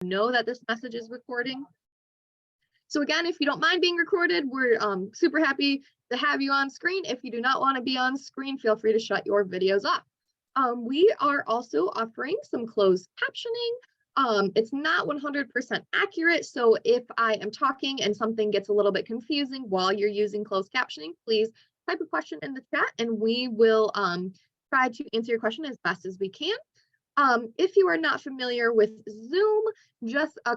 know that this message is recording. So again, if you don't mind being recorded, we're super happy to have you on screen. If you do not want to be on screen, feel free to shut your videos off. We are also offering some closed captioning. It's not 100% accurate, so if I am talking and something gets a little bit confusing while you're using closed captioning, please type a question in the chat and we will try to answer your question as best as we can. If you are not familiar with Zoom, just a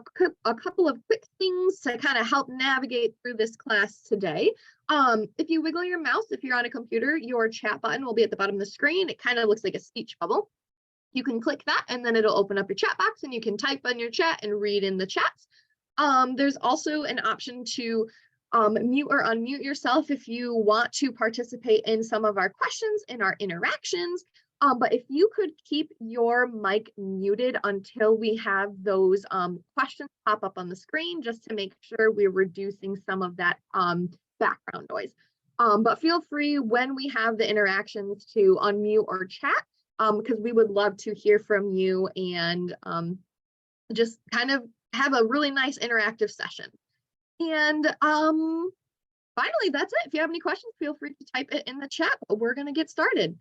couple of quick things to kind of help navigate through this class today. If you wiggle your mouse, if you're on a computer, your chat button will be at the bottom of the screen. It kind of looks like a speech bubble. You can click that and then it'll open up your chat box and you can type in your chat and read in the chats. There's also an option to mute or unmute yourself if you want to participate in some of our questions and our interactions. But if you could keep your mic muted until we have those questions pop up on the screen, just to make sure we're reducing some of that background noise. But feel free when we have the interactions to unmute or chat, because we would love to hear from you and just kind of have a really nice interactive session. And finally, that's it. If you have any questions, feel free to type it in the chat, but we're going to get started.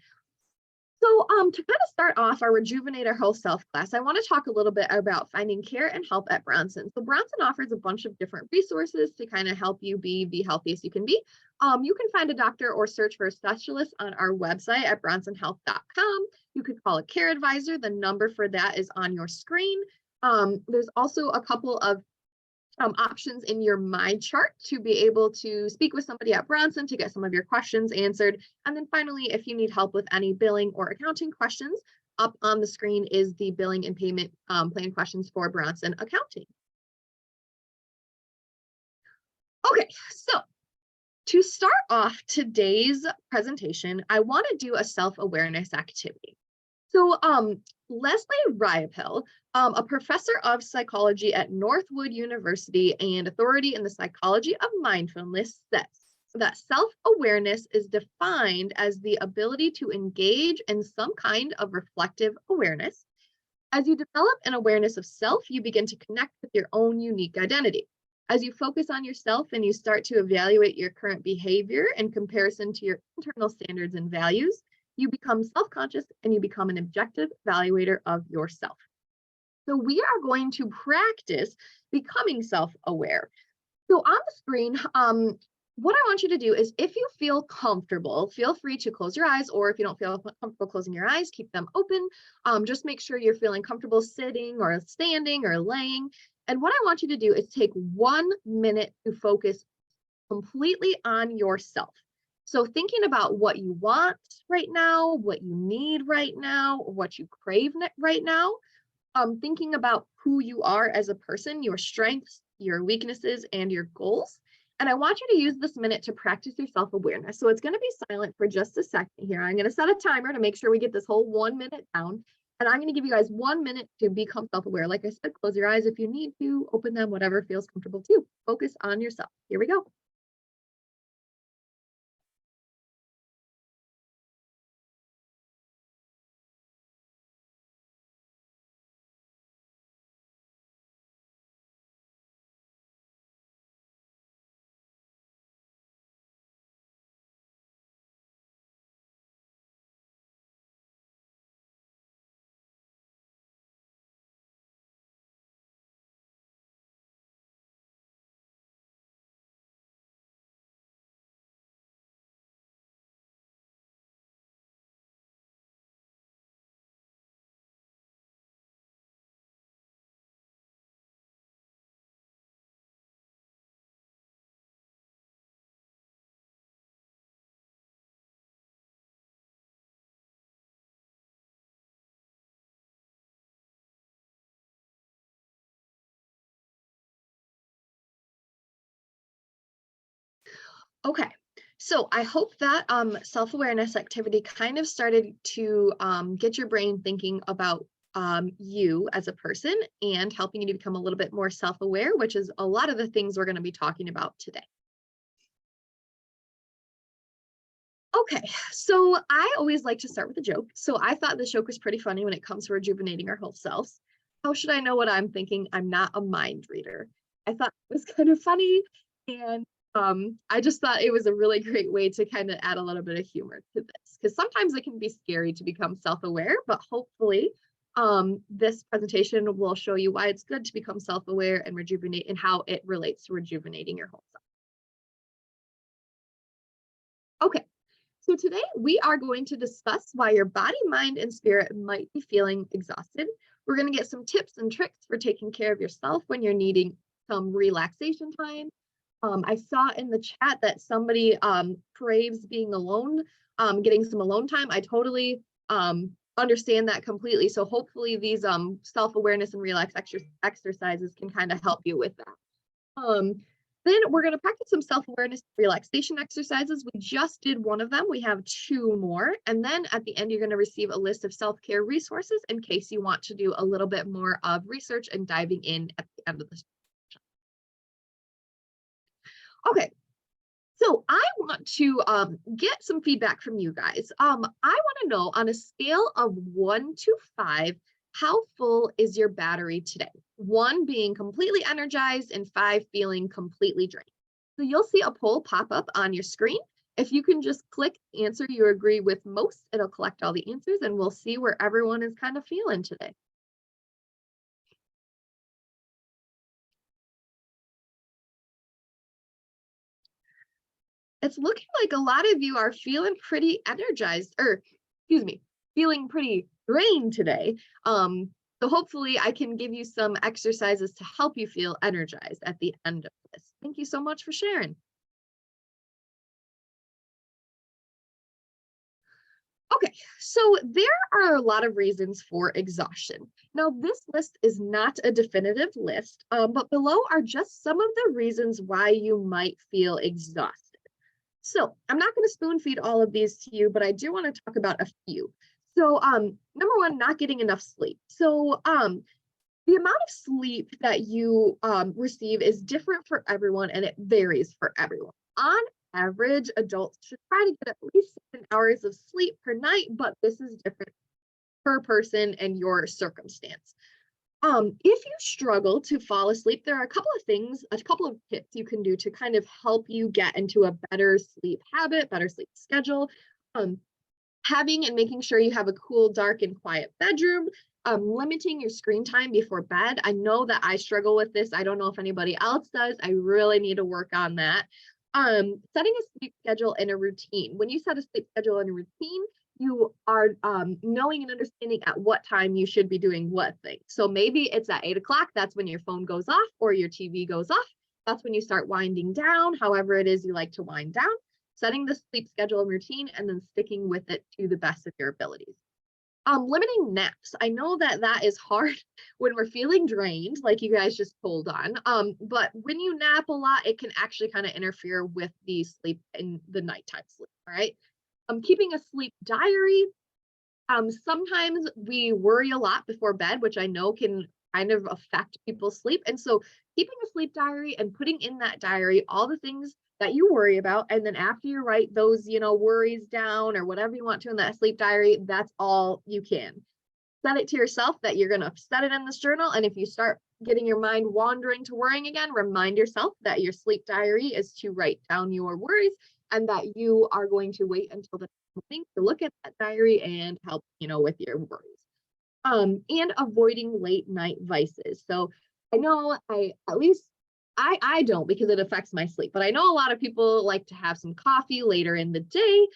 So to kind of start off our Rejuvenate Our Whole Self class, I want to talk a little bit about finding care and help at Bronson. So Bronson offers a bunch of different resources to kind of help you be the healthiest you can be. You can find a doctor or search for a specialist on our website at bronsonhealth.com. You could call a care advisor. The number for that is on your screen. There's also a couple of options in your My Chart to be able to speak with somebody at Bronson to get some of your questions answered. And then finally, if you need help with any billing or accounting questions, up on the screen is the billing and payment plan questions for Bronson Accounting. Okay, so to start off today's presentation, I want to do a self-awareness activity. So Leslie Riopel, a professor of psychology at Northwood University and authority in the psychology of mindfulness, says that self-awareness is defined as the ability to engage in some kind of reflective awareness. As you develop an awareness of self, you begin to connect with your own unique identity. As you focus on yourself and you start to evaluate your current behavior in comparison to your internal standards and values, you become self-conscious and you become an objective evaluator of yourself. So we are going to practice becoming self-aware. So on the screen, what I want you to do is, if you feel comfortable, feel free to close your eyes, or if you don't feel comfortable closing your eyes, keep them open. Just make sure you're feeling comfortable sitting or standing or laying. And what I want you to do is take 1 minute to focus completely on yourself. So thinking about what you want right now, what you need right now, or what you crave right now, thinking about who you are as a person, your strengths, your weaknesses, and your goals. And I want you to use this minute to practice your self-awareness. So it's going to be silent for just a second here. I'm going to set a timer to make sure we get this whole 1 minute down. And I'm going to give you guys 1 minute to become self-aware. Like I said, close your eyes if you need to, open them, whatever feels comfortable to you. Focus on yourself. Here we go. Okay, so I hope that self-awareness activity kind of started to get your brain thinking about you as a person and helping you to become a little bit more self-aware, which is a lot of the things we're going to be talking about today. Okay, so I always like to start with a joke. So I thought this joke was pretty funny when it comes to rejuvenating our whole selves. How should I know what I'm thinking? I'm not a mind reader. I thought it was kind of funny. And I just thought it was a really great way to kind of add a little bit of humor to this, because sometimes it can be scary to become self-aware, but hopefully this presentation will show you why it's good to become self-aware and rejuvenate and how it relates to rejuvenating your whole self. Okay, so today we are going to discuss why your body, mind, and spirit might be feeling exhausted. We're going to get some tips and tricks for taking care of yourself when you're needing some relaxation time. I saw in the chat that somebody craves being alone, getting some alone time. I totally understand that completely. So hopefully these self-awareness and relax exercises can kind of help you with that. Then we're going to practice some self-awareness relaxation exercises. We just did one of them. We have 2 more. And then at the end, you're going to receive a list of self-care resources in case you want to do a little bit more of research and diving in at the end of this. Okay, so I want to get some feedback from you guys. I want to know, on a scale of 1 to 5, how full is your battery today? 1 being completely energized and 5 feeling completely drained. So you'll see a poll pop up on your screen. If you can just click the answer you agree with most, it'll collect all the answers and we'll see where everyone is kind of feeling today. It's looking like a lot of you are feeling pretty energized, or excuse me, feeling pretty drained today. So hopefully I can give you some exercises to help you feel energized at the end of this. Thank you so much for sharing. Okay, so there are a lot of reasons for exhaustion. Now, this list is not a definitive list, but below are just some of the reasons why you might feel exhausted. So I'm not going to spoon feed all of these to you, but I do want to talk about a few. So number 1, not getting enough sleep. So the amount of sleep that you receive is different for everyone, and it varies for everyone. On average, adults should try to get at least 7 hours of sleep per night, but this is different per person and your circumstance. If you struggle to fall asleep, there are a couple of tips you can do to kind of help you get into a better sleep habit, better sleep schedule. Having and making sure you have a cool, dark, and quiet bedroom. Limiting your screen time before bed. I know that I struggle with this. I don't know if anybody else does. I really need to work on that. Setting a sleep schedule and a routine. When you set a sleep schedule and a routine, you are knowing and understanding at what time you should be doing what thing. So maybe it's at 8 o'clock, that's when your phone goes off or your TV goes off. That's when you start winding down, however it is you like to wind down. Setting the sleep schedule and routine and then sticking with it to the best of your abilities. Limiting naps. I know that that is hard when we're feeling drained, like you guys just told on. But when you nap a lot, it can actually kind of interfere with the sleep in the nighttime sleep. All right. Keeping a sleep diary. Sometimes we worry a lot before bed, which I know can kind of affect people's sleep. And so keeping a sleep diary and putting in that diary all the things that you worry about, and then after you write those, worries down or whatever you want to in that sleep diary, that's all you can. Set it to yourself that you're going to set it in this journal. And if you start getting your mind wandering to worrying again, remind yourself that your sleep diary is to write down your worries and that you are going to wait until the morning to look at that diary and help, with your worries. And avoiding late night vices. So I know I don't, because it affects my sleep, but I know a lot of people like to have some coffee later in the day.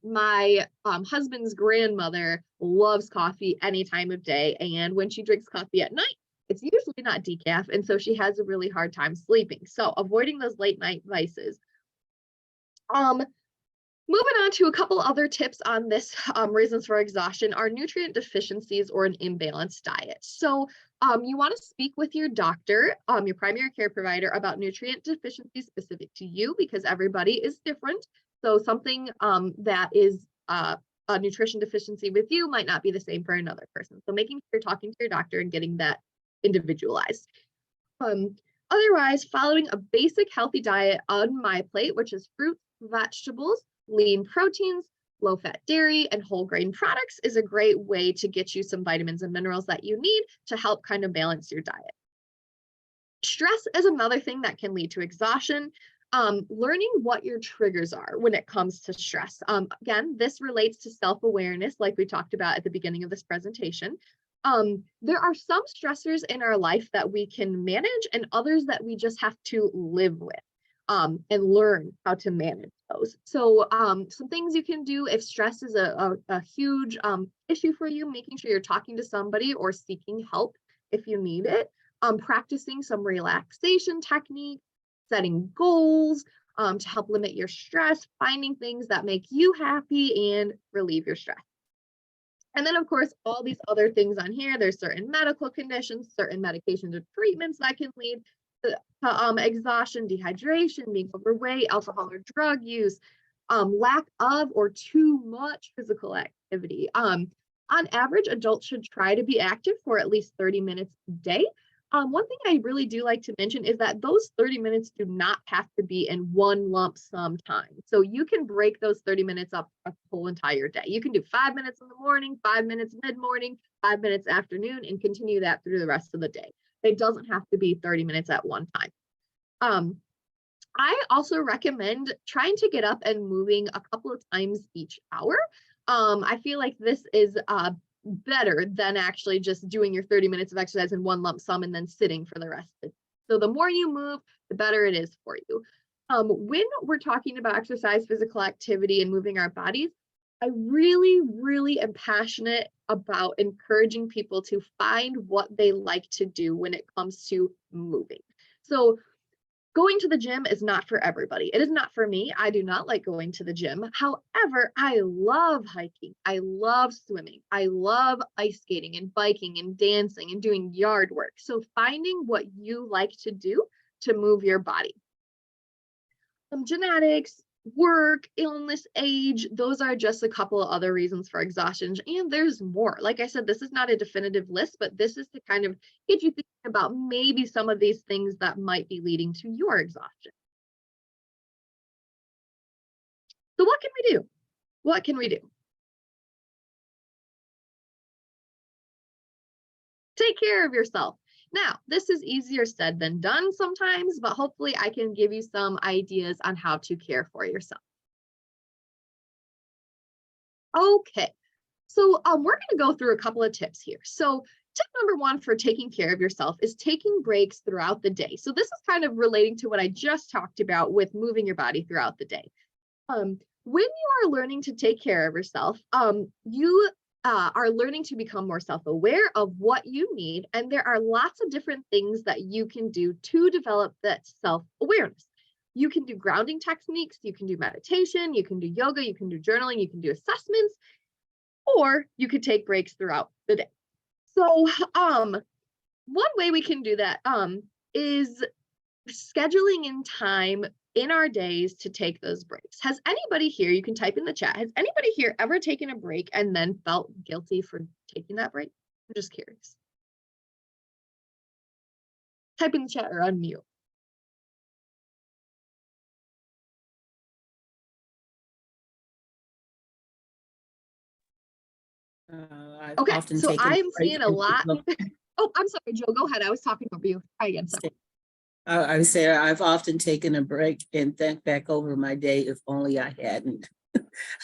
My husband's grandmother loves coffee any time of day. And when she drinks coffee at night, it's usually not decaf. And so she has a really hard time sleeping. So avoiding those late night vices. Moving on to a couple other tips on this reasons for exhaustion are nutrient deficiencies or an imbalanced diet. So you want to speak with your doctor, your primary care provider, about nutrient deficiencies specific to you, because everybody is different. So something that is a nutrition deficiency with you might not be the same for another person. So making sure you're talking to your doctor and getting that individualized. Otherwise, following a basic healthy diet on my plate, which is fruits, vegetables, lean proteins, Low-fat dairy and whole grain products is a great way to get you some vitamins and minerals that you need to help kind of balance your diet. Stress is another thing that can lead to exhaustion. Learning what your triggers are when it comes to stress. Again, this relates to self-awareness, like we talked about at the beginning of this presentation. There are some stressors in our life that we can manage and others that we just have to live with and learn how to manage those. So some things you can do if stress is a huge issue for you, making sure you're talking to somebody or seeking help if you need it. Practicing some relaxation techniques, setting goals to help limit your stress, finding things that make you happy and relieve your stress. And then, of course, all these other things on here, there's certain medical conditions, certain medications or treatments that can lead to exhaustion, dehydration, being overweight, alcohol or drug use, lack of or too much physical activity. On average, adults should try to be active for at least 30 minutes a day. One thing I really do like to mention is that those 30 minutes do not have to be in one lump sum time. So you can break those 30 minutes up a whole entire day. You can do 5 minutes in the morning, 5 minutes mid-morning, 5 minutes afternoon, and continue that through the rest of the day. It doesn't have to be 30 minutes at one time. I also recommend trying to get up and moving a couple of times each hour. I feel like this is better than actually just doing your 30 minutes of exercise in one lump sum and then sitting for the rest of it. So the more you move, the better it is for you. When we're talking about exercise, physical activity, and moving our bodies, I really am passionate about encouraging people to find what they like to do when it comes to moving. So going to the gym is not for everybody. It is not for me. I do not like going to the gym. However, I love hiking. I love swimming. I love ice skating and biking and dancing and doing yard work. So finding what you like to do to move your body. Genetics, work, illness, age, those are just a couple of other reasons for exhaustion. And there's more. Like I said, this is not a definitive list, but this is to kind of get you thinking about maybe some of these things that might be leading to your exhaustion. So what can we do? What can we do? Take care of yourself. Now, this is easier said than done sometimes, but hopefully I can give you some ideas on how to care for yourself. Okay, so we're going to go through a couple of tips here. So tip number one for taking care of yourself is taking breaks throughout the day. So this is kind of relating to what I just talked about with moving your body throughout the day. When you are learning to take care of yourself, you are learning to become more self-aware of what you need. And there are lots of different things that you can do to develop that self-awareness. You can do grounding techniques, you can do meditation, you can do yoga, you can do journaling, you can do assessments, or you could take breaks throughout the day. So one way we can do that is scheduling in time in our days to take those breaks. Has anybody here, you can type in the chat, has anybody here ever taken a break and then felt guilty for taking that break? I'm just curious. Type in the chat or unmute. Okay, so I'm seeing a lot. Oh, I'm sorry, Joe, go ahead. I was talking over you. Try again, sorry. I would say I've often taken a break and think back over my day if only I hadn't.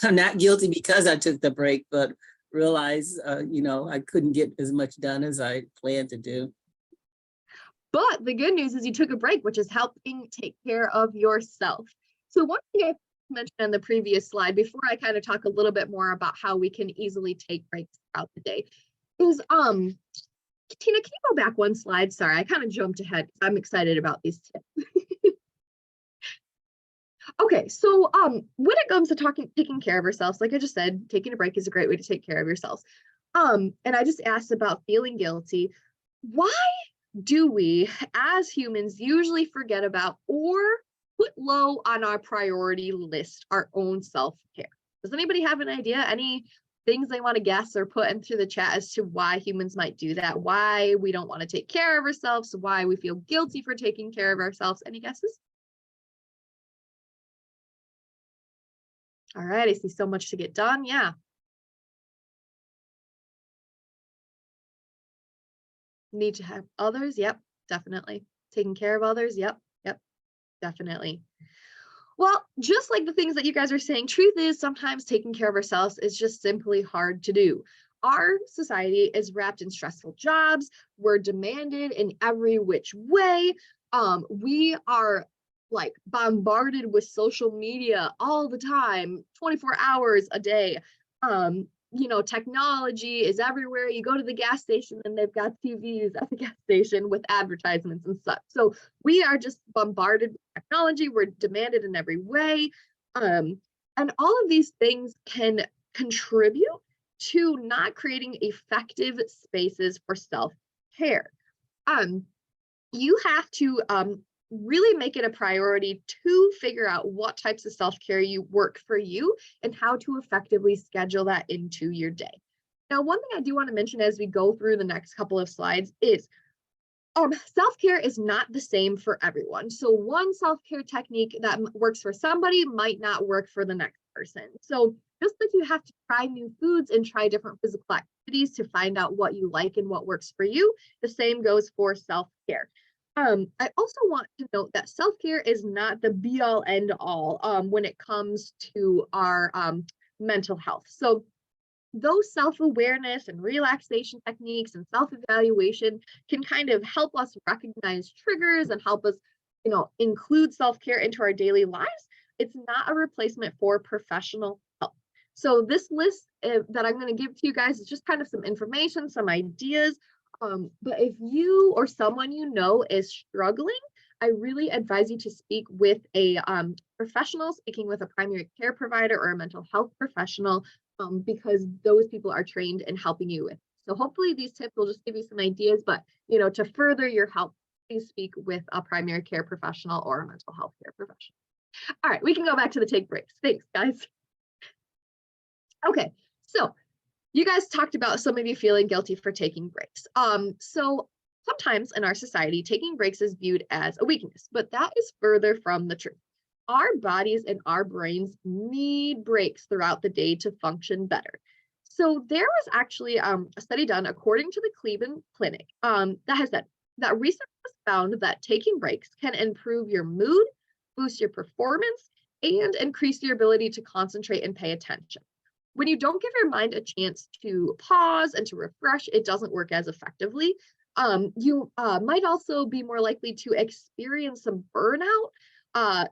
I'm not guilty because I took the break, but realize, I couldn't get as much done as I planned to do. But the good news is you took a break, which is helping take care of yourself. So one thing I mentioned on the previous slide, before I kind of talk a little bit more about how we can easily take breaks throughout the day, is Tina, can you go back one slide? Sorry, I kind of jumped ahead because I'm excited about these tips. Okay, so when it comes to taking care of ourselves, like I just said, taking a break is a great way to take care of yourselves. And I just asked about feeling guilty. Why do we, as humans, usually forget about or put low on our priority list our own self-care? Does anybody have an idea? Any things they want to guess or put into the chat as to why humans might do that? Why we don't want to take care of ourselves? Why we feel guilty for taking care of ourselves? Any guesses? All right, I see so much to get done. Yeah. Need to have others. Yep, definitely. Taking care of others. Yep, yep, definitely. Well, just like the things that you guys are saying, truth is sometimes taking care of ourselves is just simply hard to do. Our society is wrapped in stressful jobs. We're demanded in every which way. We are like bombarded with social media all the time, 24 hours a day. Technology is everywhere. You go to the gas station and they've got TVs at the gas station with advertisements and such. So we are just bombarded with technology. We're demanded in every way. And all of these things can contribute to not creating effective spaces for self-care. Um, you have to really make it a priority to figure out what types of self-care you work for you and how to effectively schedule that into your day. Now, one thing I do want to mention as we go through the next couple of slides is self-care is not the same for everyone. So one self-care technique that works for somebody might not work for the next person. So just like you have to try new foods and try different physical activities to find out what you like and what works for you, the same goes for self-care. I also want to note that self-care is not the be-all end-all when it comes to our mental health. So those self-awareness and relaxation techniques and self-evaluation can kind of help us recognize triggers and help us, include self-care into our daily lives. It's not a replacement for professional help. So this list that I'm going to give to you guys is just kind of some information, some ideas. But if you or someone you know is struggling, I really advise you to speak with a professional, speaking with a primary care provider or a mental health professional, because those people are trained in helping you with. So hopefully these tips will just give you some ideas, but to further your help, please speak with a primary care professional or a mental health care professional. All right, we can go back to the take breaks. Thanks, guys. Okay, so you guys talked about some of you feeling guilty for taking breaks. So sometimes in our society, taking breaks is viewed as a weakness, but that is further from the truth. Our bodies and our brains need breaks throughout the day to function better. So there was actually a study done according to the Cleveland Clinic that has said that research has found that taking breaks can improve your mood, boost your performance, and increase your ability to concentrate and pay attention. When you don't give your mind a chance to pause and to refresh, it doesn't work as effectively. You might also be more likely to experience some burnout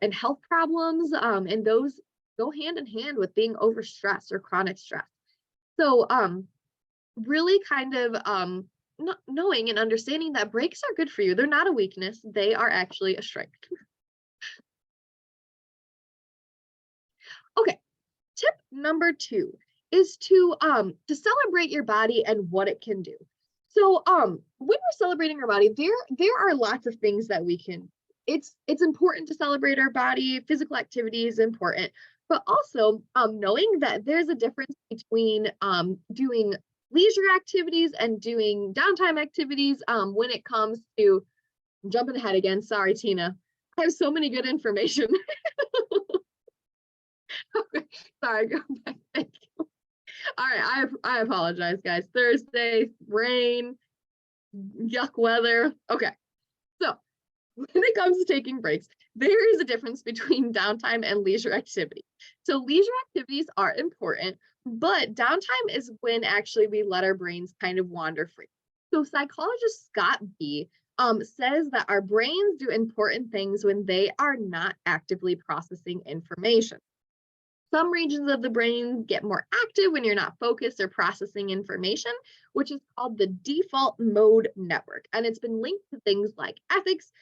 and health problems, and those go hand in hand with being overstressed or chronic stress. So really kind of knowing and understanding that breaks are good for you. They're not a weakness. They are actually a strength. Okay. Tip number 2 is to celebrate your body and what it can do. So when we're celebrating our body, there are lots of things that we can. It's important to celebrate our body. Physical activity is important, but also knowing that there's a difference between doing leisure activities and doing downtime activities when it comes to. I'm jumping ahead again. Sorry, Tina. I have so many good information. Sorry, go back. Thank you. All right, I apologize, guys. Thursday, rain, yuck weather. Okay, so when it comes to taking breaks, there is a difference between downtime and leisure activity. So leisure activities are important, but downtime is when actually we let our brains kind of wander free. So psychologist Scott B. Says that our brains do important things when they are not actively processing information. Some regions of the brain get more active when you're not focused or processing information, which is called the default mode network. And it's been linked to things like ethics,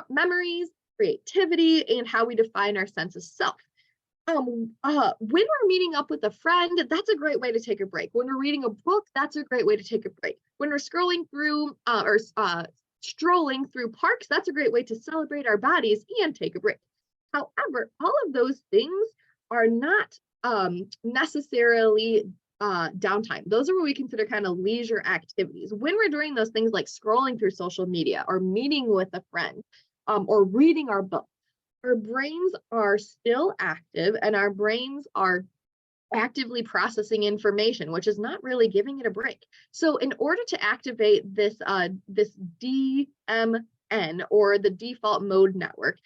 memories, creativity, and how we define our sense of self. When we're meeting up with a friend, that's a great way to take a break. When we're reading a book, that's a great way to take a break. When we're scrolling through strolling through parks, that's a great way to celebrate our bodies and take a break. However, all of those things are not necessarily downtime. Those are what we consider kind of leisure activities. When we're doing those things like scrolling through social media or meeting with a friend or reading our book, our brains are still active and our brains are actively processing information, which is not really giving it a break. So in order to activate this DMN, or the default mode network,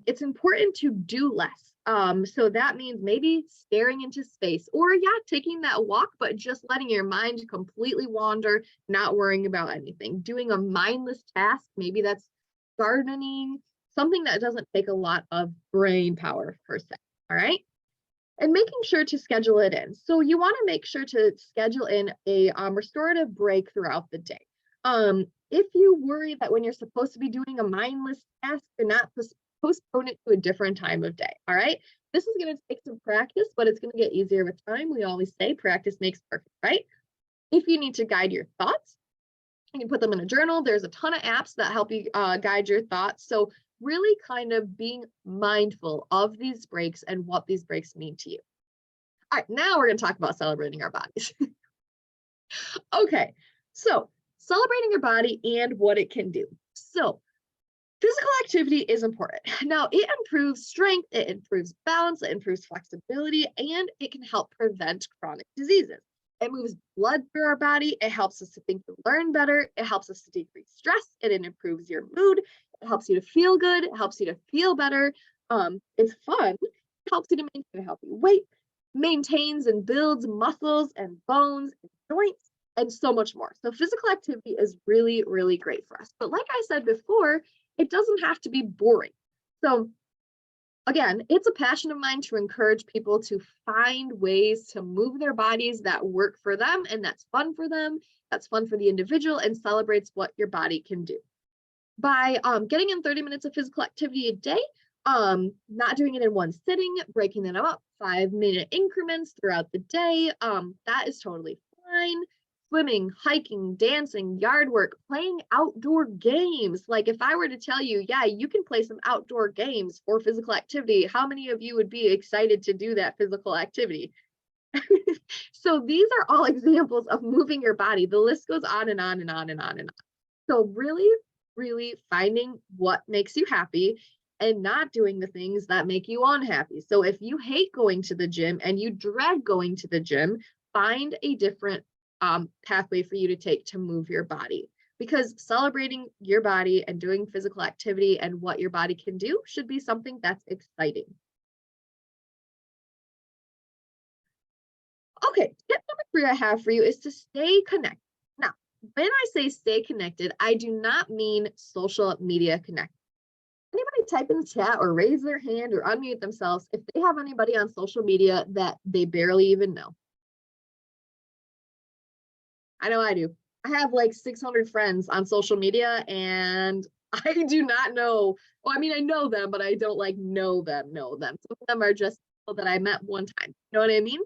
it's important to do less. So that means maybe staring into space, or taking that walk, but just letting your mind completely wander, not worrying about anything. Doing a mindless task, maybe that's gardening, something that doesn't take a lot of brain power per se. All right. And making sure to schedule it in. So you want to make sure to schedule in a restorative break throughout the day. If you worry that when you're supposed to be doing a mindless task, you're not postpone it to a different time of day. All right. This is going to take some practice, but it's going to get easier with time. We always say practice makes perfect, right? If you need to guide your thoughts, you can put them in a journal. There's a ton of apps that help you guide your thoughts. So really kind of being mindful of these breaks and what these breaks mean to you. All right, now we're going to talk about celebrating our bodies. Okay, so celebrating your body and what it can do. So physical activity is important. Now, it improves strength, it improves balance, it improves flexibility, and it can help prevent chronic diseases. It moves blood through our body. It helps us to think and learn better. It helps us to decrease stress. It improves your mood. It helps you to feel good. It helps you to feel better. It's fun. It helps you to maintain a healthy weight, maintains and builds muscles and bones and joints, and so much more. So physical activity is really, really great for us. But like I said before, it doesn't have to be boring. So again, it's a passion of mine to encourage people to find ways to move their bodies that work for them and that's fun for them, that's fun for the individual, and celebrates what your body can do. By getting in 30 minutes of physical activity a day, not doing it in one sitting, breaking them up 5-minute increments throughout the day, that is totally fine. Swimming, hiking, dancing, yard work, playing outdoor games. Like if I were to tell you, you can play some outdoor games for physical activity, how many of you would be excited to do that physical activity? So these are all examples of moving your body. The list goes on and on and on and on and on. So really, really finding what makes you happy and not doing the things that make you unhappy. So if you hate going to the gym and you dread going to the gym, find a different pathway for you to take to move your body, because celebrating your body and doing physical activity and what your body can do should be something that's exciting. Okay, tip number 3 I have for you is to stay connected. Now, when I say stay connected, I do not mean social media connected. Anybody type in the chat or raise their hand or unmute themselves if they have anybody on social media that they barely even know. I know I do. I have like 600 friends on social media and I do not know. Well, I mean, I know them, but I don't like know them. Some of them are just people that I met one time. You know what I mean?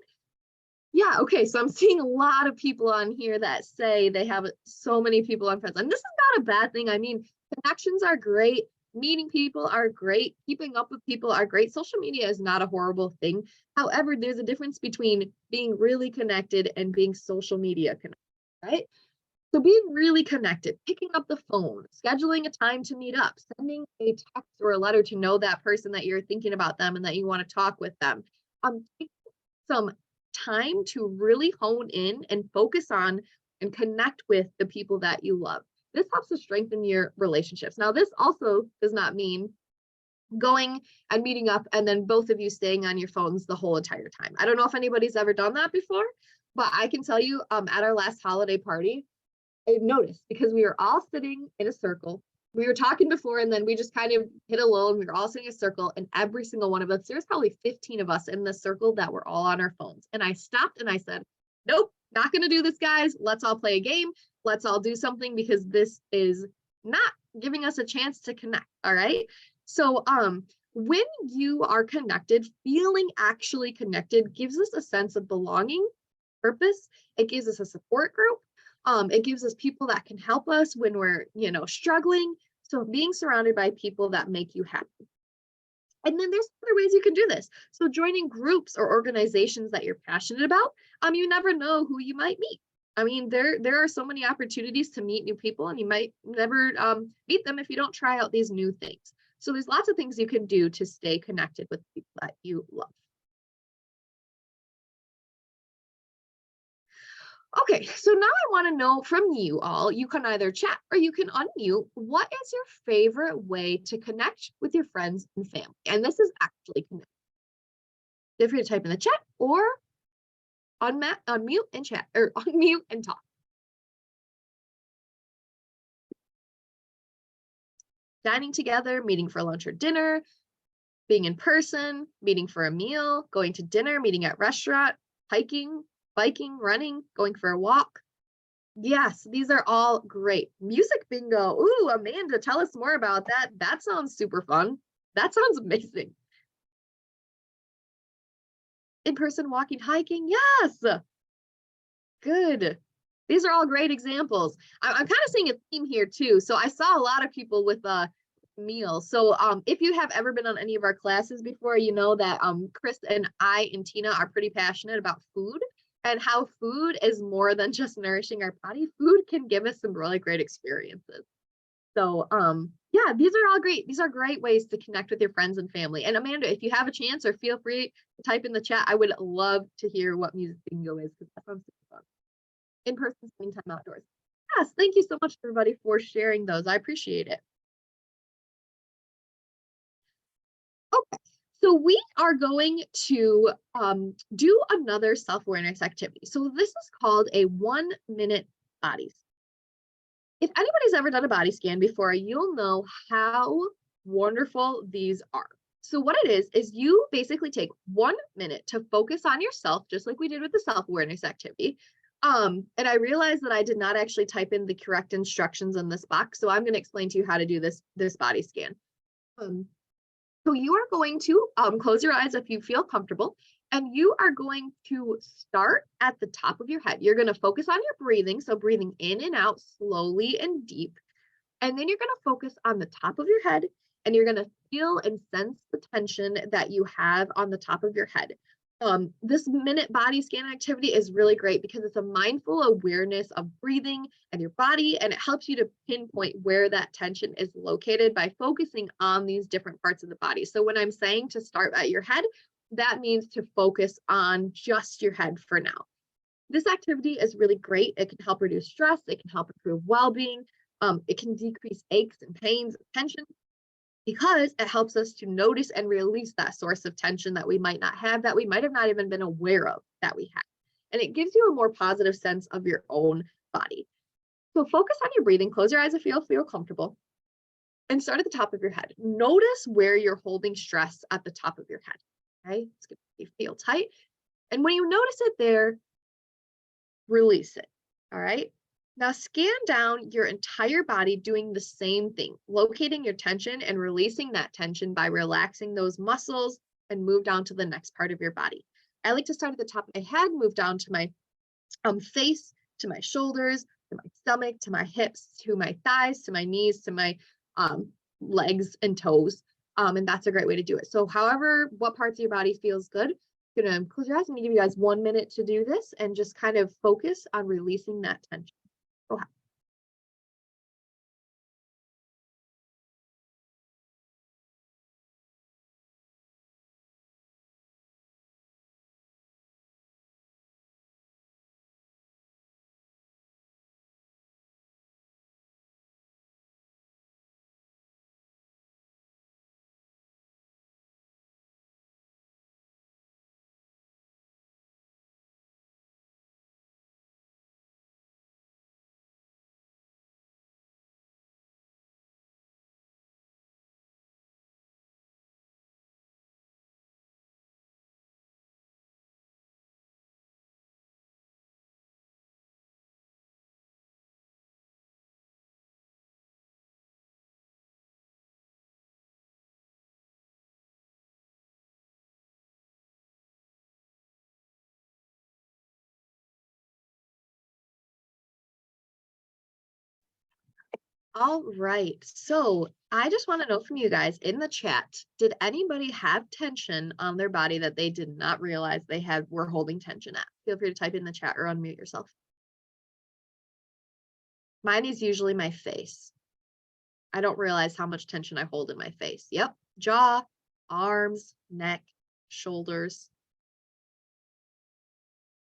Yeah, okay. So I'm seeing a lot of people on here that say they have so many people on friends. And this is not a bad thing. I mean, connections are great. Meeting people are great. Keeping up with people are great. Social media is not a horrible thing. However, there's a difference between being really connected and being social media connected. Right? So being really connected, picking up the phone, scheduling a time to meet up, sending a text or a letter to know that person that you're thinking about them and that you want to talk with them. Taking some time to really hone in and focus on and connect with the people that you love. This helps to strengthen your relationships. Now, this also does not mean going and meeting up and then both of you staying on your phones the whole entire time. I don't know if anybody's ever done that before, but I can tell you at our last holiday party, I've noticed because we were all sitting in a circle. We were talking before and then we just kind of hit a lull and we were all sitting in a circle, and every single one of us, there's probably 15 of us in the circle that were all on our phones. And I stopped and I said, nope, not going to do this, guys. Let's all play a game. Let's all do something, because this is not giving us a chance to connect. All right. So when you are connected, feeling actually connected gives us a sense of belonging, purpose. It gives us a support group. It gives us people that can help us when we're, struggling. So being surrounded by people that make you happy. And then there's other ways you can do this. So joining groups or organizations that you're passionate about, you never know who you might meet. I mean, there are so many opportunities to meet new people, and you might never meet them if you don't try out these new things. So there's lots of things you can do to stay connected with people that you love. Okay, so now I want to know from you all, you can either chat or you can unmute. What is your favorite way to connect with your friends and family? And this is actually connect. Feel free to type in the chat or unmute and chat, or unmute and talk. Dining together, meeting for lunch or dinner, being in person, meeting for a meal, going to dinner, meeting at restaurant, hiking, biking, running, going for a walk. Yes, these are all great. Music bingo. Ooh, Amanda, tell us more about that. That sounds super fun. That sounds amazing. In-person walking, hiking. Yes. Good. These are all great examples. I'm kind of seeing a theme here too. So I saw a lot of people with meals. So if you have ever been on any of our classes before, you know that Chris and I and Tina are pretty passionate about food and how food is more than just nourishing our body. Food can give us some really great experiences. So yeah, these are all great. These are great ways to connect with your friends and family. And Amanda, if you have a chance, or feel free to type in the chat, I would love to hear what music bingo is, because that sounds super fun. In-person, spending time outdoors. Yes, thank you so much, everybody, for sharing those. I appreciate it. Okay, so we are going to do another self-awareness activity. So this is called a 1-minute body scan. If anybody's ever done a body scan before, you'll know how wonderful these are. So what it is you basically take 1 minute to focus on yourself, just like we did with the self-awareness activity. And I realized that I did not actually type in the correct instructions in this box, so I'm going to explain to you how to do this body scan. So you are going to close your eyes if you feel comfortable, and you are going to start at the top of your head. You're going to focus on your breathing, so breathing in and out slowly and deep. And then you're going to focus on the top of your head, and you're going to feel and sense the tension that you have on the top of your head. This minute body scan activity is really great because it's a mindful awareness of breathing and your body, and it helps you to pinpoint where that tension is located by focusing on these different parts of the body. So when I'm saying to start at your head, that means to focus on just your head for now. This activity is really great. It can help reduce stress. It can help improve well-being. It can decrease aches and pains, tension, because it helps us to notice and release that source of tension that we might not have, that we might have not even been aware of that we have. And it gives you a more positive sense of your own body. So focus on your breathing, close your eyes if you feel comfortable, and start at the top of your head. Notice where you're holding stress at the top of your head. Okay, it's going to feel tight. And when you notice it there, release it. All right. Now scan down your entire body doing the same thing, locating your tension and releasing that tension by relaxing those muscles, and move down to the next part of your body. I like to start at the top of my head, move down to my face, to my shoulders, to my stomach, to my hips, to my thighs, to my knees, to my legs and toes. And that's a great way to do it. So however, what parts of your body feels good, I'm gonna close your eyes. I'm gonna give you guys 1 minute to do this and just kind of focus on releasing that tension. Go ahead. All right. So I just want to know from you guys in the chat, did anybody have tension on their body that they did not realize they were holding tension at? Feel free to type in the chat or unmute yourself. Mine is usually my face. I don't realize how much tension I hold in my face. Yep. Jaw, arms, neck, shoulders,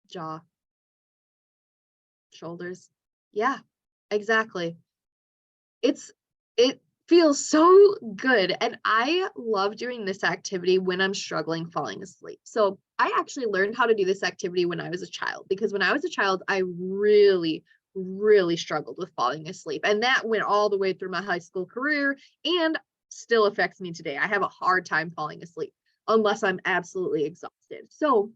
jaw, shoulders. Yeah, exactly. It feels so good. And I love doing this activity when I'm struggling falling asleep. So I actually learned how to do this activity when I was a child, because when I was a child, I really, really struggled with falling asleep. And that went all the way through my high school career and still affects me today. I have a hard time falling asleep unless I'm absolutely exhausted. So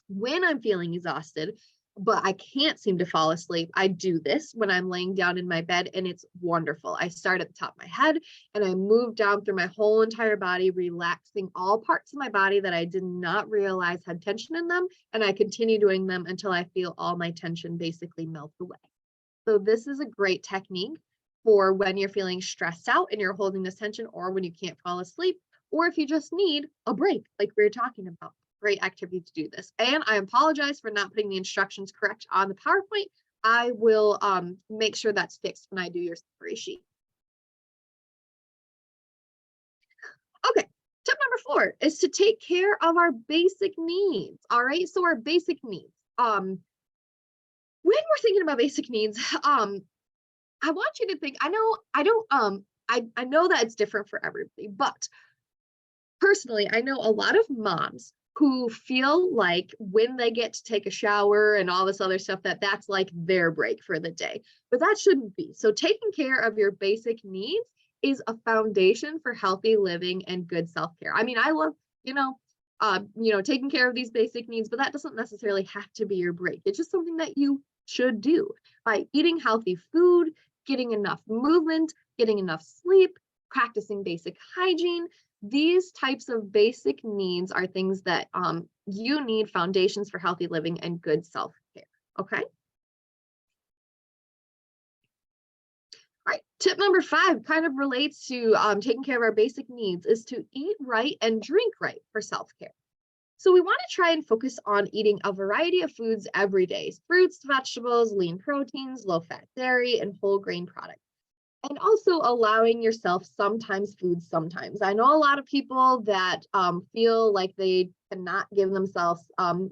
when I'm feeling exhausted, but I can't seem to fall asleep, I do this when I'm laying down in my bed, and it's wonderful. I start at the top of my head and I move down through my whole entire body, relaxing all parts of my body that I did not realize had tension in them. And I continue doing them until I feel all my tension basically melt away. So this is a great technique for when you're feeling stressed out and you're holding this tension, or when you can't fall asleep, or if you just need a break, like we were talking about. Great activity to do this. And I apologize for not putting the instructions correct on the PowerPoint. I will make sure that's fixed when I do your summary sheet. Okay, tip number 4 is to take care of our basic needs. All right, so our basic needs. When we're thinking about basic needs, I want you to think. I know that it's different for everybody, but personally, I know a lot of moms who feel like when they get to take a shower and all this other stuff, that's like their break for the day. But that shouldn't be. So taking care of your basic needs is a foundation for healthy living and good self-care. I mean, I love, taking care of these basic needs, but that doesn't necessarily have to be your break. It's just something that you should do by eating healthy food, getting enough movement, getting enough sleep, practicing basic hygiene. These types of basic needs are things that you need, foundations for healthy living and good self-care. Okay. All right. Tip number 5 kind of relates to taking care of our basic needs, is to eat right and drink right for self-care. So we want to try and focus on eating a variety of foods every day: fruits, vegetables, lean proteins, low-fat dairy, and whole grain products. And also allowing yourself sometimes foods sometimes. I know a lot of people that feel like they cannot give themselves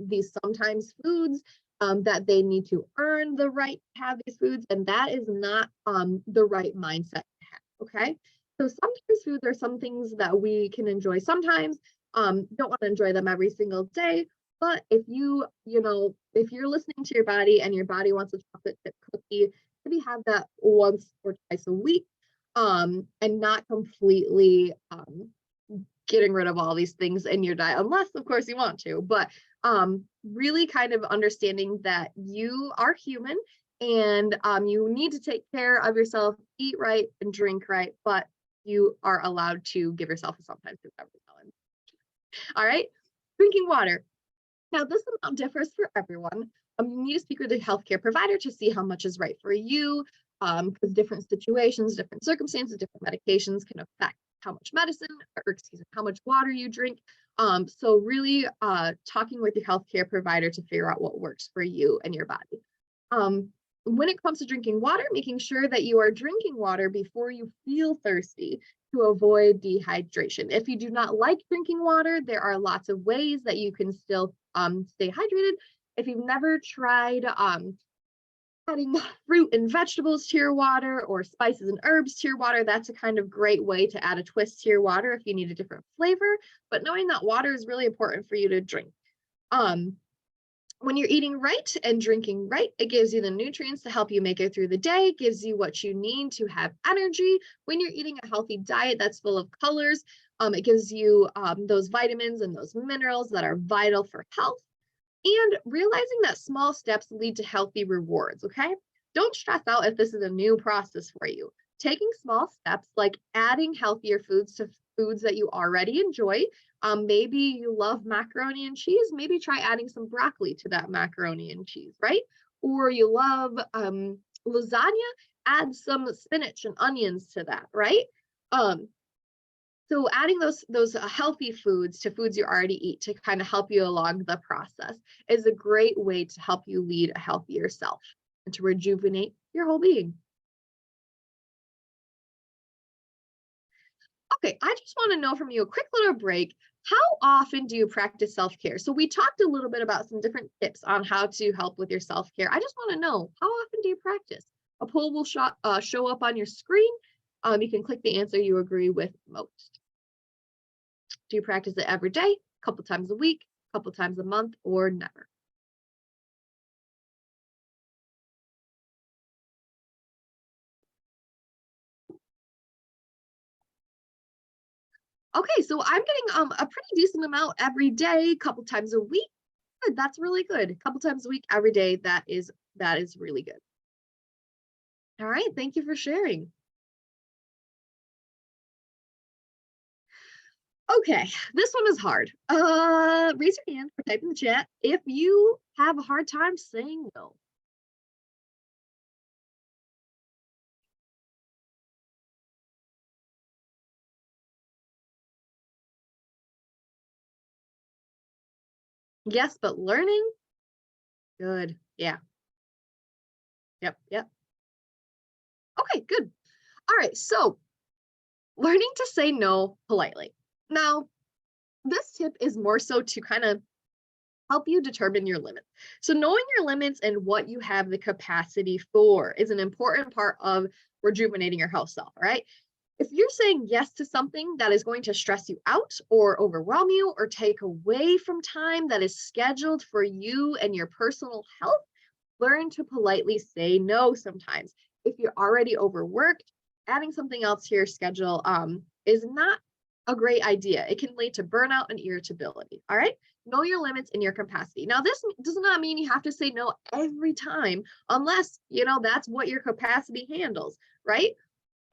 these sometimes foods, that they need to earn the right to have these foods, and that is not the right mindset to have, okay? So sometimes foods are some things that we can enjoy sometimes, don't want to enjoy them every single day, but if if you're listening to your body and your body wants a chocolate chip cookie, maybe have that once or twice a week, and not completely getting rid of all these things in your diet, unless of course you want to, but really kind of understanding that you are human, and you need to take care of yourself, eat right and drink right, but you are allowed to give yourself a sometimes food every now and then. All right, drinking water. Now, this amount differs for everyone. You need to speak with a healthcare provider to see how much is right for you, because different situations, different circumstances, different medications can affect how much medicine, or excuse me, how much water you drink. So really talking with your healthcare provider to figure out what works for you and your body. When it comes to drinking water, making sure that you are drinking water before you feel thirsty to avoid dehydration. If you do not like drinking water, there are lots of ways that you can still stay hydrated. If you've never tried adding fruit and vegetables to your water, or spices and herbs to your water, that's a kind of great way to add a twist to your water if you need a different flavor. But knowing that water is really important for you to drink. When you're eating right and drinking right, it gives you the nutrients to help you make it through the day, gives you what you need to have energy. When you're eating a healthy diet that's full of colors, it gives you those vitamins and those minerals that are vital for health. And realizing that small steps lead to healthy rewards, okay? Don't stress out if this is a new process for you. Taking small steps like adding healthier foods to foods that you already enjoy. Maybe you love macaroni and cheese, maybe try adding some broccoli to that macaroni and cheese, right? Or you love lasagna, add some spinach and onions to that, right? So adding those healthy foods to foods you already eat to kind of help you along the process is a great way to help you lead a healthier self and to rejuvenate your whole being. Okay, I just want to know from you a quick little break. How often do you practice self-care? So we talked a little bit about some different tips on how to help with your self-care. I just want to know, how often do you practice? A poll will show up on your screen. You can click the answer you agree with most. Do you practice it every day, a couple times a week, a couple times a month, or never? Okay, so I'm getting a pretty decent amount every day, a couple times a week. Good, that's really good. A couple times a week, every day. That is really good. All right, thank you for sharing. Okay, this one is hard. Raise your hand or type in the chat if you have a hard time saying no. Yes, but learning? Good. Yeah. Yep. Yep. Okay, good. All right, so learning to say no politely. Now, this tip is more so to kind of help you determine your limits. So knowing your limits and what you have the capacity for is an important part of rejuvenating your health self, all right? If you're saying yes to something that is going to stress you out or overwhelm you or take away from time that is scheduled for you and your personal health, learn to politely say no sometimes. If you're already overworked, adding something else to your schedule is not a great idea. It can lead to burnout and irritability. All right. Know your limits and your capacity. Now, this does not mean you have to say no every time, unless, that's what your capacity handles, right?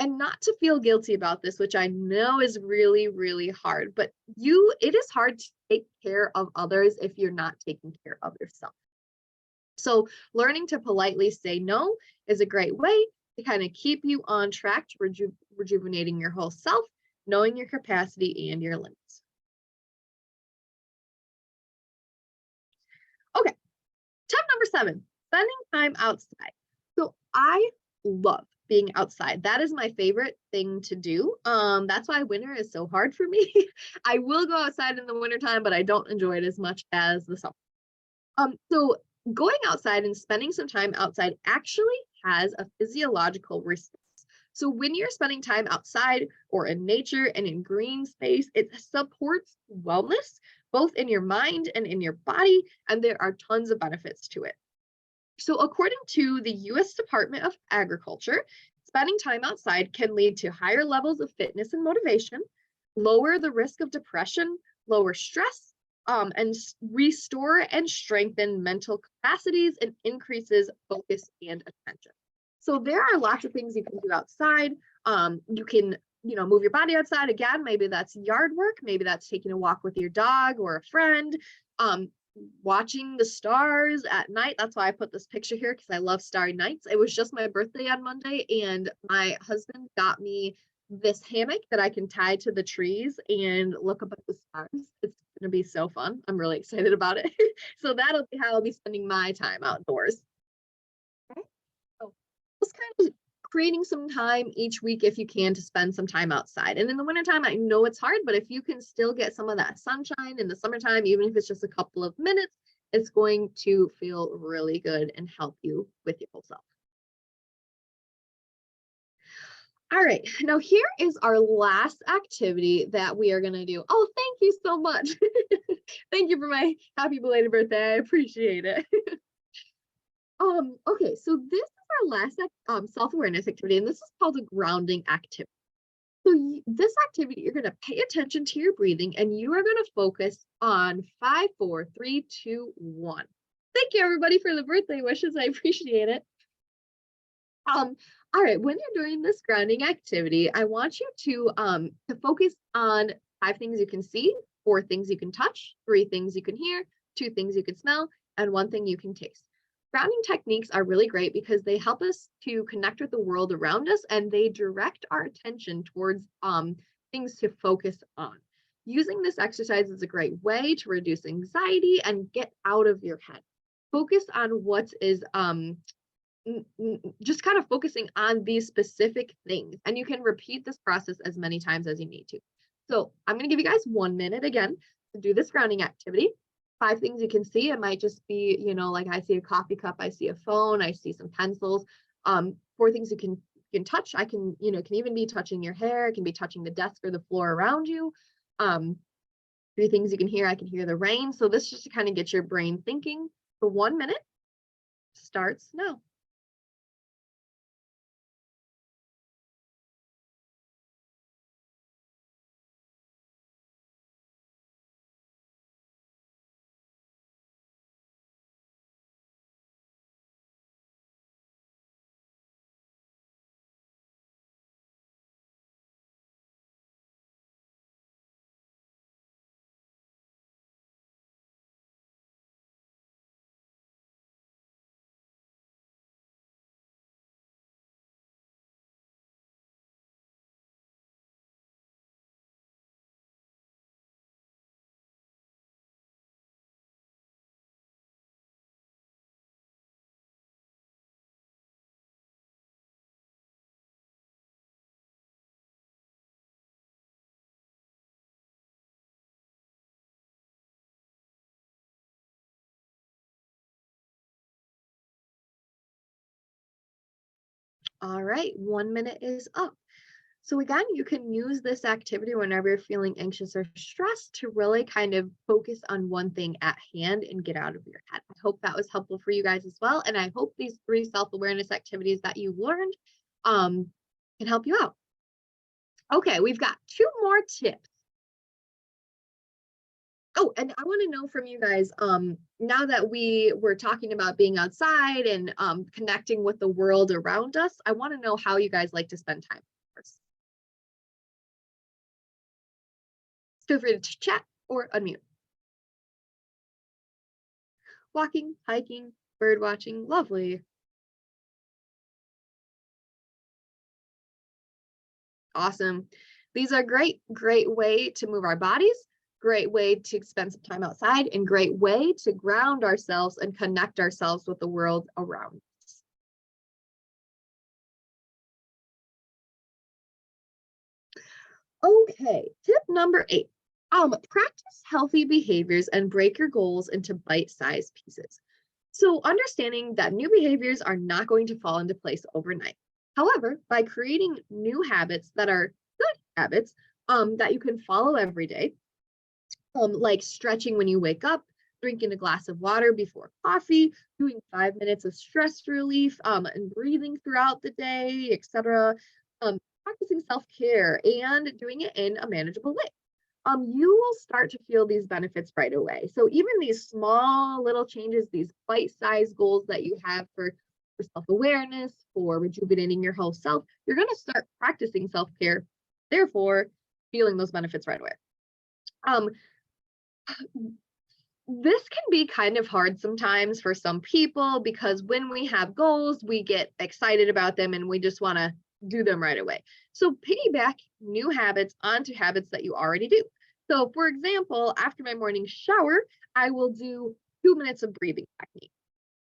And not to feel guilty about this, which I know is really, really hard, but it is hard to take care of others if you're not taking care of yourself. So learning to politely say no is a great way to kind of keep you on track to rejuvenating your whole self, knowing your capacity and your limits. Okay, tip number 7, spending time outside. So I love being outside. That is my favorite thing to do. That's why winter is so hard for me. I will go outside in the wintertime, but I don't enjoy it as much as the summer. So going outside and spending some time outside actually has a physiological response. So when you're spending time outside or in nature and in green space, it supports wellness, both in your mind and in your body, and there are tons of benefits to it. So according to the US Department of Agriculture, spending time outside can lead to higher levels of fitness and motivation, lower the risk of depression, lower stress, and restore and strengthen mental capacities and increases focus and attention. So there are lots of things you can do outside. You can, move your body outside. Again, maybe that's yard work. Maybe that's taking a walk with your dog or a friend. Watching the stars at night. That's why I put this picture here, because I love starry nights. It was just my birthday on Monday, and my husband got me this hammock that I can tie to the trees and look up at the stars. It's going to be so fun. I'm really excited about it. So that'll be how I'll be spending my time outdoors. Okay. So just kind of creating some time each week, if you can, to spend some time outside. And in the wintertime, I know it's hard, but if you can still get some of that sunshine in the summertime, even if it's just a couple of minutes, it's going to feel really good and help you with your whole self. All right, now here is our last activity that we are going to do. Oh, thank you so much. Thank you for my happy belated birthday. I appreciate it. Okay, so this is our last self-awareness activity, and this is called a grounding activity. So this activity, you're going to pay attention to your breathing, and you are going to focus on 5, 4, 3, 2, 1. Thank you, everybody, for the birthday wishes. I appreciate it. All right, when you're doing this grounding activity, I want you to focus on 5 things you can see, 4 things you can touch, 3 things you can hear, 2 things you can smell, and 1 thing you can taste. Grounding techniques are really great because they help us to connect with the world around us, and they direct our attention towards things to focus on. Using this exercise is a great way to reduce anxiety and get out of your head. Focus on what is just kind of focusing on these specific things. And you can repeat this process as many times as you need to. So I'm going to give you guys 1 minute again to do this grounding activity. 5 things you can see. It might just be, you know, like I see a coffee cup, I see a phone, I see some pencils. 4 things you can touch. I can, you know, can even be touching your hair. It can be touching the desk or the floor around you. 3 things you can hear. I can hear the rain. So this just to kind of get your brain thinking. For 1 minute starts now. All right, 1 minute is up. So again, you can use this activity whenever you're feeling anxious or stressed to really kind of focus on one thing at hand and get out of your head. I hope that was helpful for you guys as well. And I hope these 3 self-awareness activities that you learned can help you out. Okay, we've got 2 more tips. Oh, and I want to know from you guys, now that we were talking about being outside and connecting with the world around us, I want to know how you guys like to spend time. Feel free to chat or unmute. Walking, hiking, bird watching, lovely. Awesome. These are great way to move our bodies, great way to spend some time outside, and great way to ground ourselves and connect ourselves with the world around us. Okay, tip number 8. Practice healthy behaviors and break your goals into bite-sized pieces. So understanding that new behaviors are not going to fall into place overnight. However, by creating new habits that are good habits that you can follow every day, like stretching when you wake up, drinking a glass of water before coffee, doing 5 minutes of stress relief, and breathing throughout the day, etc. Practicing self-care and doing it in a manageable way. You will start to feel these benefits right away. So even these small little changes, these bite-sized goals that you have for self-awareness, for rejuvenating your whole self, you're going to start practicing self-care, therefore feeling those benefits right away. This can be kind of hard sometimes for some people because when we have goals, we get excited about them and we just want to do them right away. So piggyback new habits onto habits that you already do. So for example, after my morning shower, I will do 2 minutes of breathing technique.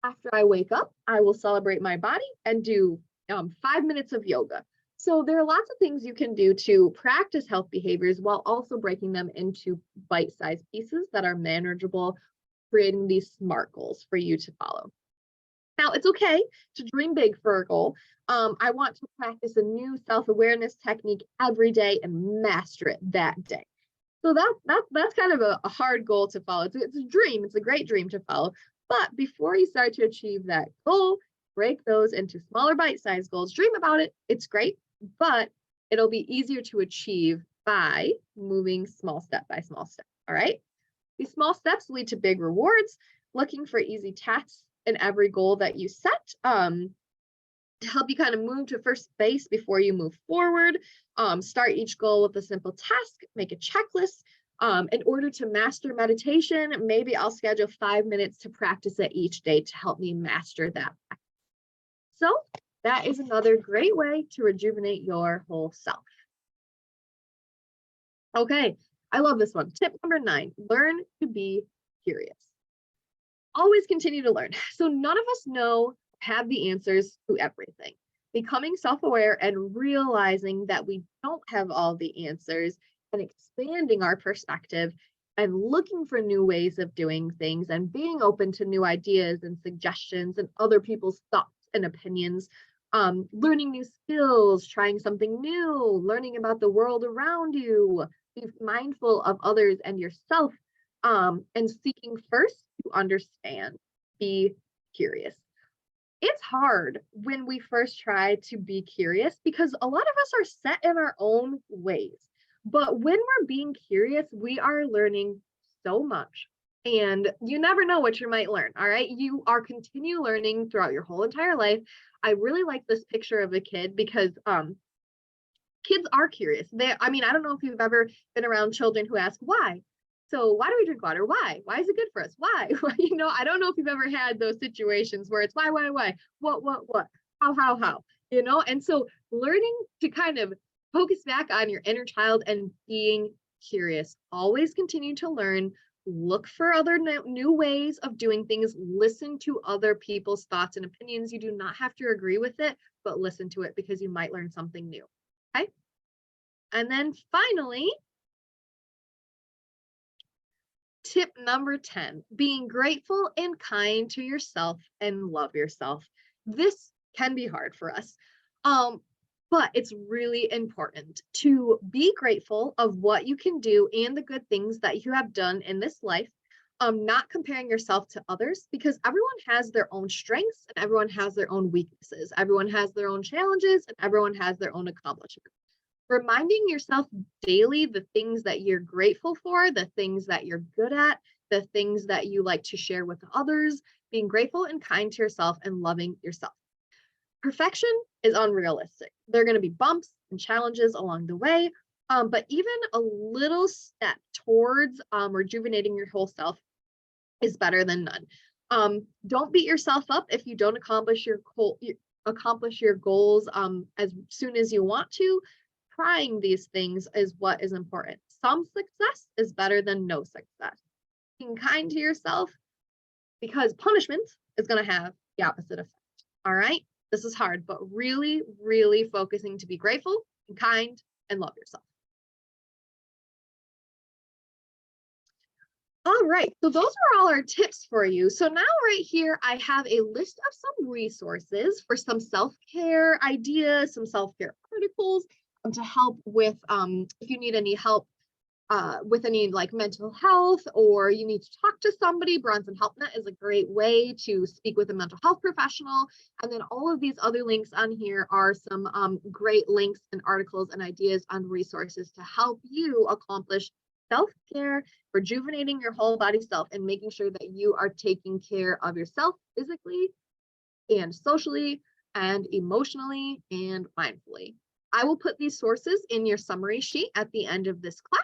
After I wake up, I will celebrate my body and do 5 minutes of yoga. So there are lots of things you can do to practice health behaviors while also breaking them into bite-sized pieces that are manageable, creating these SMART goals for you to follow. Now, it's okay to dream big for a goal. I want to practice a new self-awareness technique every day and master it that day. So that's kind of a hard goal to follow. It's a dream. It's a great dream to follow. But before you start to achieve that goal, break those into smaller bite-sized goals. Dream about it. It's great, but it'll be easier to achieve by moving small step by small step. All right. These small steps lead to big rewards. Looking for easy tasks in every goal that you set to help you kind of move to first base before you move forward. Start each goal with a simple task, make a checklist. In order to master meditation, maybe I'll schedule 5 minutes to practice it each day to help me master that. So that is another great way to rejuvenate your whole self. Okay, I love this one. Tip number 9, learn to be curious. Always continue to learn. So none of us know have the answers to everything. Becoming self-aware and realizing that we don't have all the answers and expanding our perspective and looking for new ways of doing things and being open to new ideas and suggestions and other people's thoughts and opinions, learning new skills, trying something new, learning about the world around you, be mindful of others and yourself, and seeking first to understand, be curious. It's hard when we first try to be curious because a lot of us are set in our own ways. But when we're being curious, we are learning so much. And you never know what you might learn. All right. You are continue learning throughout your whole entire life. I really like this picture of a kid because kids are curious. I don't know if you've ever been around children who ask why. So why do we drink water? Why? Why is it good for us? Why? I don't know if you've ever had those situations where it's why, what, how, and so learning to kind of focus back on your inner child and being curious, always continue to learn, look for other new ways of doing things, listen to other people's thoughts and opinions. You do not have to agree with it, but listen to it because you might learn something new. Okay. And then finally, tip number 10, being grateful and kind to yourself and love yourself. This can be hard for us, but it's really important to be grateful of what you can do and the good things that you have done in this life, not comparing yourself to others because everyone has their own strengths and everyone has their own weaknesses. Everyone has their own challenges and everyone has their own accomplishments. Reminding yourself daily the things that you're grateful for, the things that you're good at, the things that you like to share with others, being grateful and kind to yourself and loving yourself. Perfection is unrealistic. There are going to be bumps and challenges along the way, but even a little step towards rejuvenating your whole self is better than none. Don't beat yourself up if you don't accomplish your goals as soon as you want to. Trying these things is what is important. Some success is better than no success. Being kind to yourself because punishment is going to have the opposite effect. All right. This is hard, but really, really focusing to be grateful and kind and love yourself. All right, so those are all our tips for you. So now right here, I have a list of some resources for some self-care ideas, some self-care articles to help with if you need any help with any like mental health or you need to talk to somebody. Bronson Health is a great way to speak with a mental health professional. And then all of these other links on here are some great links and articles and ideas on resources to help you accomplish self-care, rejuvenating your whole body self, and making sure that you are taking care of yourself physically and socially and emotionally and mindfully. I will put these sources in your summary sheet at the end of this class.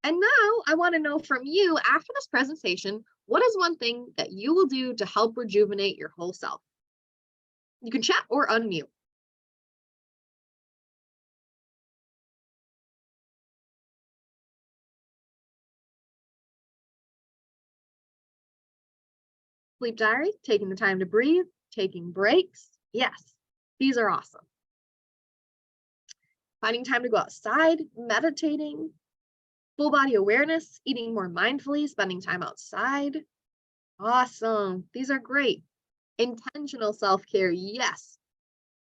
And now I want to know from you after this presentation, what is one thing that you will do to help rejuvenate your whole self? You can chat or unmute. Sleep diary, taking the time to breathe, taking breaks. Yes, these are awesome. Finding time to go outside, meditating, full body awareness, eating more mindfully, spending time outside. Awesome. These are great. Intentional self-care. Yes.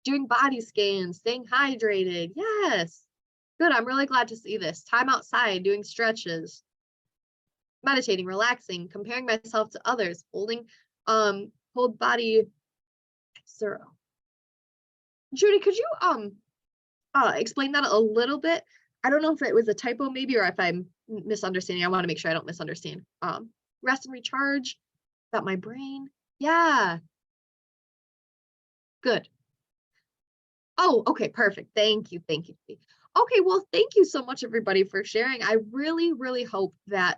Doing body scans, staying hydrated. Yes. Good. I'm really glad to see this. Time outside, doing stretches, meditating, relaxing, comparing myself to others, holding whole body. Zero. Judy, could you explain that a little bit? I don't know if it was a typo maybe, or if I'm misunderstanding. I want to make sure I don't misunderstand. Rest and recharge about my brain. Yeah. Good. Oh, okay, perfect. Thank you. Thank you. Okay, well, thank you so much, everybody, for sharing. I really, really hope that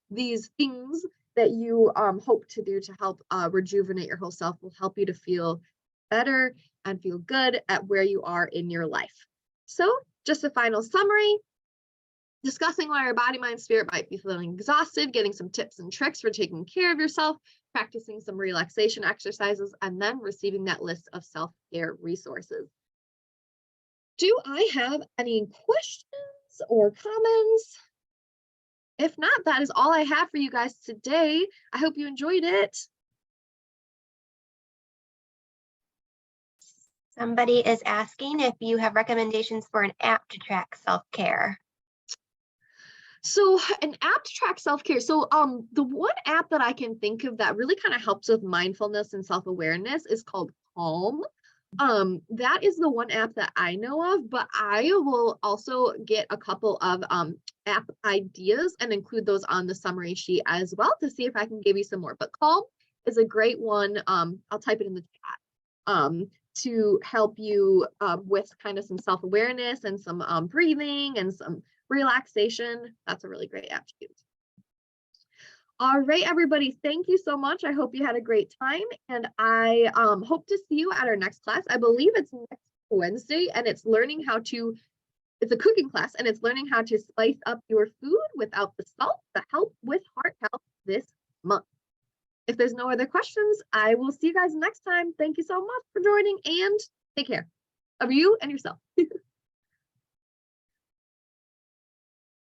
these things that you hope to do to help rejuvenate your whole self will help you to feel better and feel good at where you are in your life. So just a final summary. discussing why your body, mind, spirit might be feeling exhausted, getting some tips and tricks for taking care of yourself, practicing some relaxation exercises, and then receiving that list of self-care resources. Do I have any questions or comments? If not, that is all I have for you guys today. I hope you enjoyed it. Somebody is asking if you have recommendations for an app to track self-care. So an app to track self-care. So the one app that I can think of that really kind of helps with mindfulness and self-awareness is called Calm. That is the one app that I know of, but I will also get a couple of app ideas and include those on the summary sheet as well to see if I can give you some more. But Calm is a great one. I'll type it in the chat to help you with kind of some self-awareness and some breathing and some relaxation. That's a really great app to use. All right, everybody, thank you so much. I hope you had a great time, and I hope to see you at our next class. I believe it's next Wednesday, and it's learning how to, it's a cooking class, and it's learning how to spice up your food without the salt to help with heart health this month. If there's no other questions, I will see you guys next time. Thank you so much for joining, and take care of you and yourself.